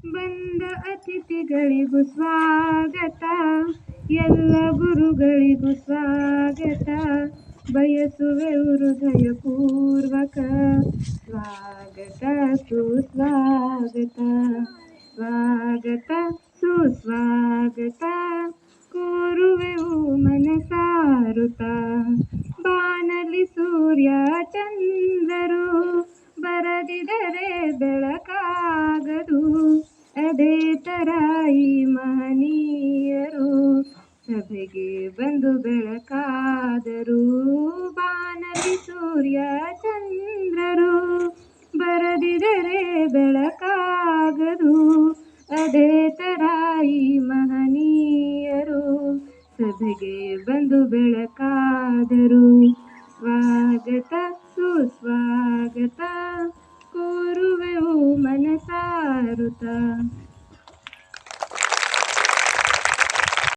ಬಂದ ಅತಿಥಿಗಳಿಗೂ ಸ್ವಾಗತ, ಎಲ್ಲ ಗುರುಗಳಿಗೂ ಸ್ವಾಗತ, ಬಯಸುವೆವು ಹೃದಯಪೂರ್ವಕ ಸ್ವಾಗತ ಸುಸ್ವಾಗತ. ಸ್ವಾಗತ ಸುಸ್ವಾಗತ ಕೋರುವೆವು ಮನಸಾರುತ. ಬಾನಲಿ ಸೂರ್ಯ ಚಂದ್ರರು ಬರದಿದರೆ ಬೆಳಕಾಗದು, ಅದೇ ತರ ಈ ಮಹನೀಯರು ಸಭೆಗೆ ಬಂದು ಬೆಳಕಾದರು. ಬಾನಲಿ ಸೂರ್ಯ ಚಂದ್ರರು ಬರದಿದರೆ ಬೆಳಕಾಗದು, ಅದೇ ತರ ಈ ಮಹನೀಯರು ಸಭೆಗೆ ಬಂದು ಬೆಳಕಾದರು. ಸ್ವಾಗತ ಸುಸ್ವಾಗತ ಕೋರುವೆವು ಮನಸಾರುತ.